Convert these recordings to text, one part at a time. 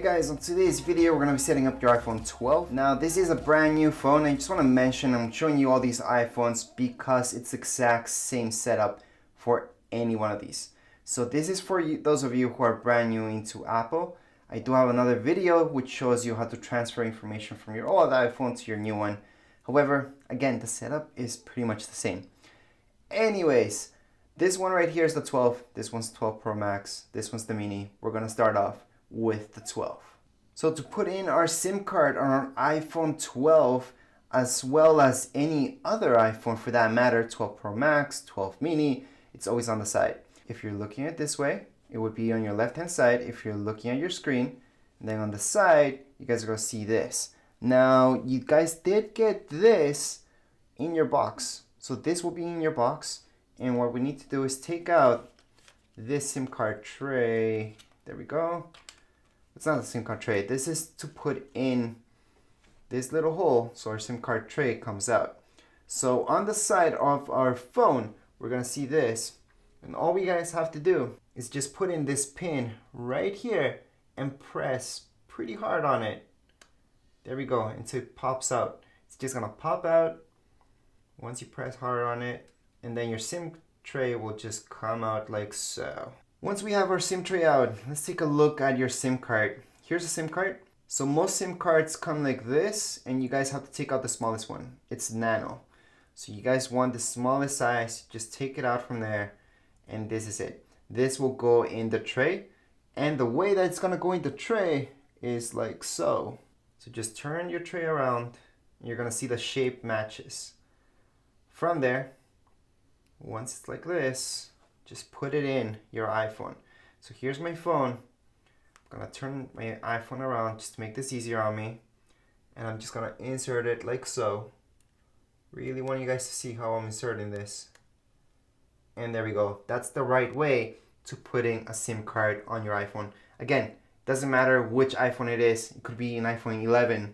Hey guys, on today's video we're going to be setting up your iPhone 12. Now this is a brand new phone. I just want to mention I'm showing you all these iPhones because it's the exact same setup for any one of these. So this is for you, those of you who are brand new into Apple. I do have another video which shows you how to transfer information from your old iPhone to your new one. However, again, the setup is pretty much the same. Anyways, this one right here is the 12. This one's 12 Pro Max. This one's the mini. We're going to start off with the 12. So to put in our SIM card on our iPhone 12, as well as any other iPhone for that matter, 12 Pro Max, 12 mini, it's always on the side. If you're looking at it this way, it would be on your left hand side if you're looking at your screen. And then on the side, you guys are going to see this. Now, you guys did get this in your box. So this will be in your box. And what we need to do is take out this SIM card tray. There we go. It's not a SIM card tray. This is to put in this little hole so our SIM card tray comes out. So on the side of our phone, we're going to see this. And all we guys have to do is just put in this pin right here and press pretty hard on it. There we go, until it pops out. It's just going to pop out once you press hard on it. And then your SIM tray will just come out like so. Once we have our SIM tray out, let's take a look at your SIM card. Here's a SIM card. So most SIM cards come like this, and you guys have to take out the smallest one. It's nano. So you guys want the smallest size, just take it out from there, and this is it. This will go in the tray, and the way that it's gonna go in the tray is like so. So just turn your tray around, and you're gonna see the shape matches. From there, once it's like this, just put it in your iPhone. So here's my phone. I'm gonna turn my iPhone around just to make this easier on me. And I'm just gonna insert it like so. Really want you guys to see how I'm inserting this. And there we go. That's the right way to putting a SIM card on your iPhone. Again, doesn't matter which iPhone it is. It could be an iPhone 11,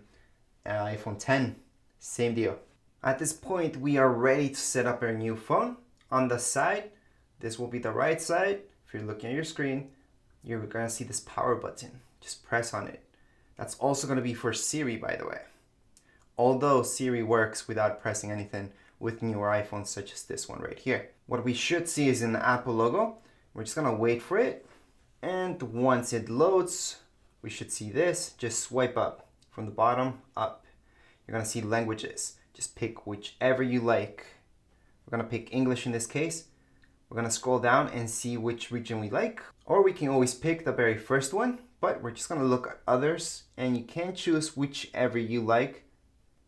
iPhone 10, same deal. At this point, we are ready to set up our new phone. On the side, this will be the right side. If you're looking at your screen, you're gonna see this power button. Just press on it. That's also gonna be for Siri, by the way. Although Siri works without pressing anything with newer iPhones such as this one right here. What we should see is an Apple logo. We're just gonna wait for it. And once it loads, we should see this. Just swipe up from the bottom up. You're gonna see languages. Just pick whichever you like. We're gonna pick English in this case. We're gonna scroll down and see which region we like, or we can always pick the very first one, but we're just gonna look at others, and you can choose whichever you like.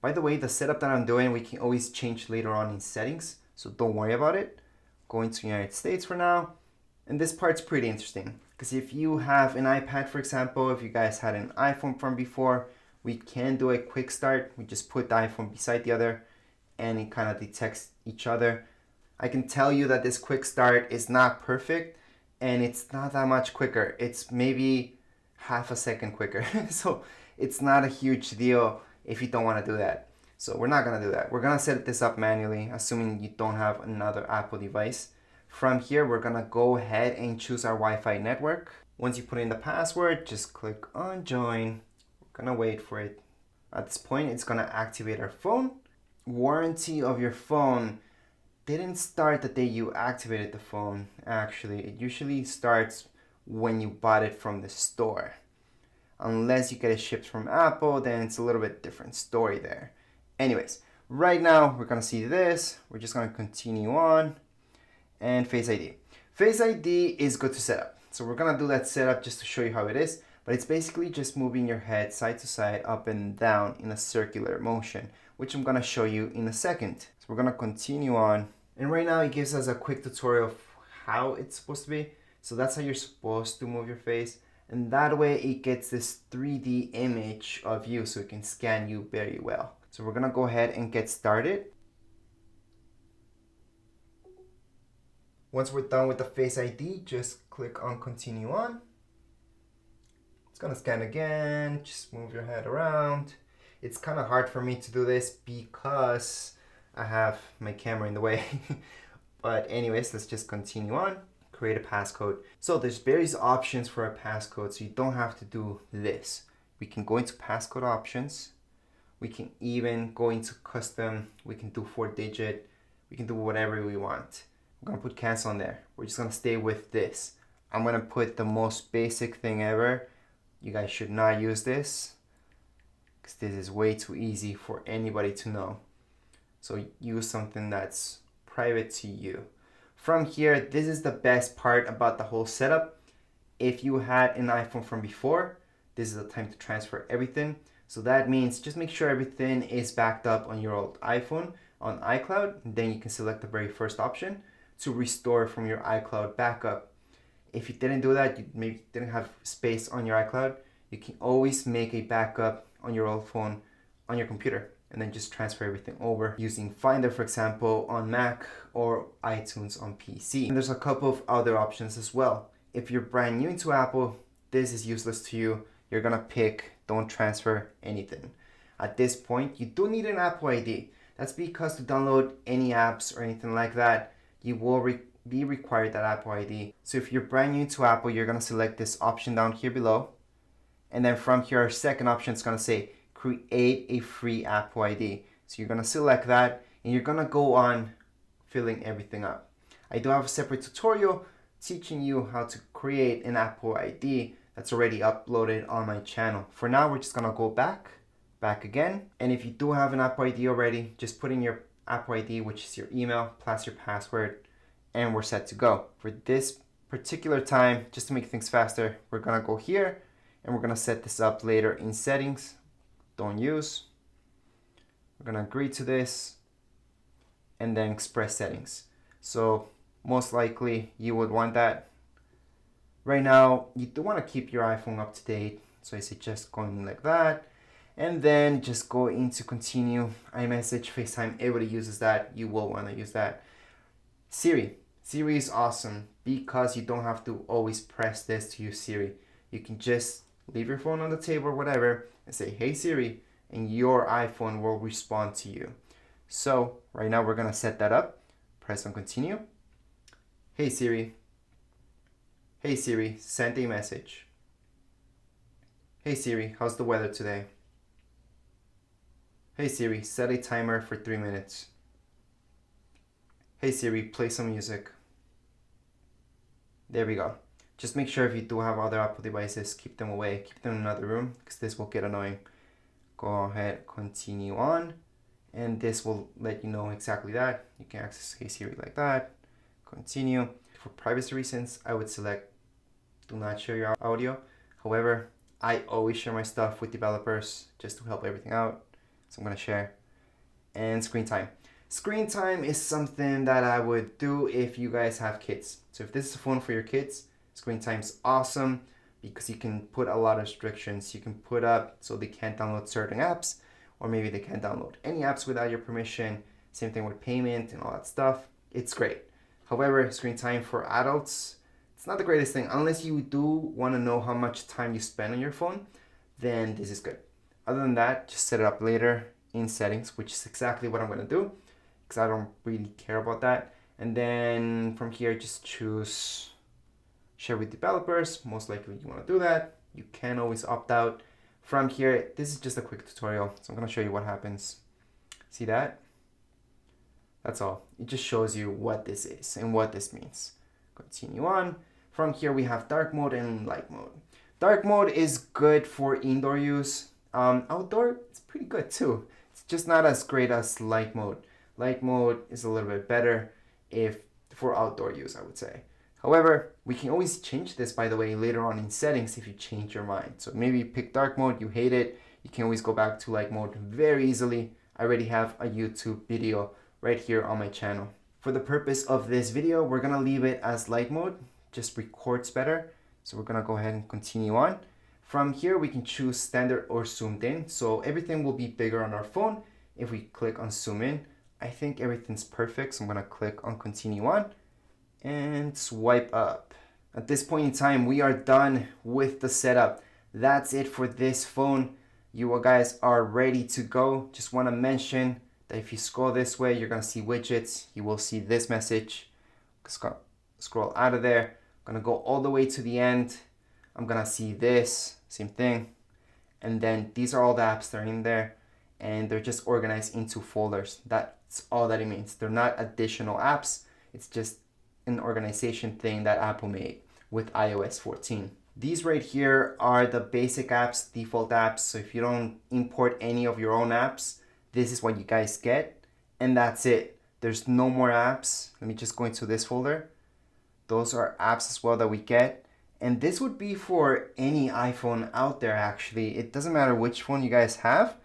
By the way, the setup that I'm doing, we can always change later on in settings, so don't worry about it. Going to United States for now, and this part's pretty interesting, because if you have an iPad, for example, if you guys had an iPhone from before, we can do a quick start. We just put the iPhone beside the other, and it kind of detects each other. I can tell you that this quick start is not perfect, and it's not that much quicker. It's maybe half a second quicker. So it's not a huge deal if you don't want to do that. So we're not going to do that. We're going to set this up manually, assuming you don't have another Apple device. From here, we're going to go ahead and choose our Wi-Fi network. Once you put in the password, just click on join. We're going to wait for it. At this point, it's going to activate our phone. Warranty of your phone didn't start the day you activated the phone. Actually, it usually starts when you bought it from the store. Unless you get it shipped from Apple, then it's a little bit different story there. Anyways, right now we're gonna see this. We're just gonna continue on. And Face ID. Face ID is good to set up. So we're gonna do that setup just to show you how it is. But it's basically just moving your head side to side, up and down in a circular motion, which I'm gonna show you in a second. So we're gonna continue on. And right now it gives us a quick tutorial of how it's supposed to be. So that's how you're supposed to move your face. And that way it gets this 3D image of you so it can scan you very well. So we're gonna go ahead and get started. Once we're done with the Face ID, just click on continue on. It's gonna scan again, just move your head around. It's kind of hard for me to do this because I have my camera in the way. But anyways, let's just continue on. create a passcode. So there's various options for a passcode, so you don't have to do this. We can go into passcode options. We can even go into custom. We can do 4-digit. We can do whatever we want. We're gonna put cancel on there. We're just gonna stay with this. I'm gonna put the most basic thing ever. You guys should not use this because this is way too easy for anybody to know. So use something that's private to you. From here, this is the best part about the whole setup. If you had an iPhone from before, this is the time to transfer everything. So that means just make sure everything is backed up on your old iPhone on iCloud. Then you can select the very first option to restore from your iCloud backup. If you didn't do that, you maybe didn't have space on your iCloud, you can always make a backup on your old phone on your computer and then just transfer everything over using Finder, for example, on Mac or iTunes on PC. And there's a couple of other options as well. If you're brand new into Apple, this is useless to you. You're gonna pick don't transfer anything. At this point, you do need an Apple ID. That's because to download any apps or anything like that, you will be required that Apple ID. So if you're brand new to Apple, you're gonna select this option down here below. And then from here, our second option is gonna say create a free Apple ID. So you're gonna select that and you're gonna go on filling everything up. I do have a separate tutorial teaching you how to create an Apple ID that's already uploaded on my channel. For now, we're just gonna go back again. And if you do have an Apple ID already, just put in your Apple ID, which is your email, plus your password, and we're set to go. For this particular time, just to make things faster, we're gonna go here and we're gonna set this up later in settings. Don't use. We're gonna agree to this and then express settings. So most likely you would want that. Right now, you do want to keep your iPhone up to date. So I suggest going like that. And then just go into continue, iMessage, FaceTime, everybody uses that. You will want to use that. Siri. Siri is awesome because you don't have to always press this to use Siri. You can just leave your phone on the table or whatever and say, hey Siri, and your iPhone will respond to you. So right now we're going to set that up. Press on continue. Hey Siri. Hey Siri, send a message. Hey Siri, how's the weather today? Hey Siri, set a timer for 3 minutes. Hey Siri, play some music. There we go. Just make sure if you do have other Apple devices, keep them away, keep them in another room, because this will get annoying. Go ahead, continue on, and this will let you know exactly that. You can access Hey Siri like that. Continue. For privacy reasons, I would select do not share your audio. However, I always share my stuff with developers just to help everything out. So I'm gonna share. And screen time. Screen time is something that I would do if you guys have kids. So if this is a phone for your kids, screen time is awesome because you can put a lot of restrictions. You can put up so they can't download certain apps, or maybe they can't download any apps without your permission. Same thing with payment and all that stuff. It's great. However, screen time for adults, it's not the greatest thing. Unless you do want to know how much time you spend on your phone, then this is good. Other than that, just set it up later in settings, which is exactly what I'm going to do because I don't really care about that. And then from here, just choose share with developers. Most likely you want to do that. You can always opt out. From here, this is just a quick tutorial. So I'm going to show you what happens. See that? That's all. It just shows you what this is and what this means. Continue on. From here we have dark mode and light mode. Dark mode is good for indoor use. Outdoor, it's pretty good too. It's just not as great as light mode. Light mode is a little bit better for outdoor use, I would say. However, we can always change this, by the way, later on in settings if you change your mind. So maybe you pick dark mode, you hate it, you can always go back to light mode very easily. I already have a YouTube video right here on my channel. For the purpose of this video, we're gonna leave it as light mode, just records better. So we're gonna go ahead and continue on. From here, we can choose standard or zoomed in. So everything will be bigger on our phone. If we click on zoom in, I think everything's perfect. So I'm gonna click on continue on and swipe up. At this point in time, we are done with the setup. That's it for this phone. You guys are ready to go. Just wanna mention that if you scroll this way, you're gonna see widgets. You will see this message. scroll out of there. I'm gonna go all the way to the end. I'm gonna see this, same thing. And then these are all the apps that are in there, and they're just organized into folders. That's all that it means. They're not additional apps. It's just an organization thing that Apple made with iOS 14. These right here are the basic apps, default apps. So if you don't import any of your own apps, this is what you guys get, and that's it. There's no more apps. Let me just go into this folder. Those are apps as well that we get. And this would be for any iPhone out there actually. It doesn't matter which phone you guys have,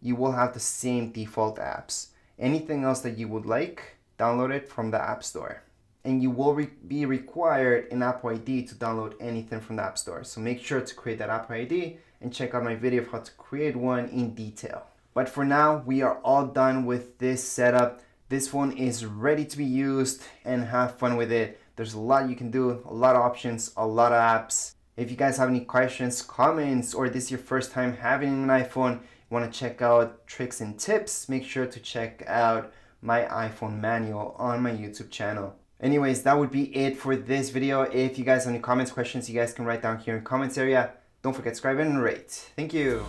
you will have the same default apps. Anything else that you would like, download it from the App Store. And you will be required an Apple ID to download anything from the App Store. So make sure to create that Apple ID and check out my video of how to create one in detail. But for now, we are all done with this setup. This phone is ready to be used, and have fun with it. There's a lot you can do, a lot of options, a lot of apps. If you guys have any questions, comments, or this is your first time having an iPhone, you want to check out tricks and tips, make sure to check out my iPhone manual on my YouTube channel. Anyways, that would be it for this video. If you guys have any comments, questions, you guys can write down here in the comments area. Don't forget to subscribe and rate. Thank you.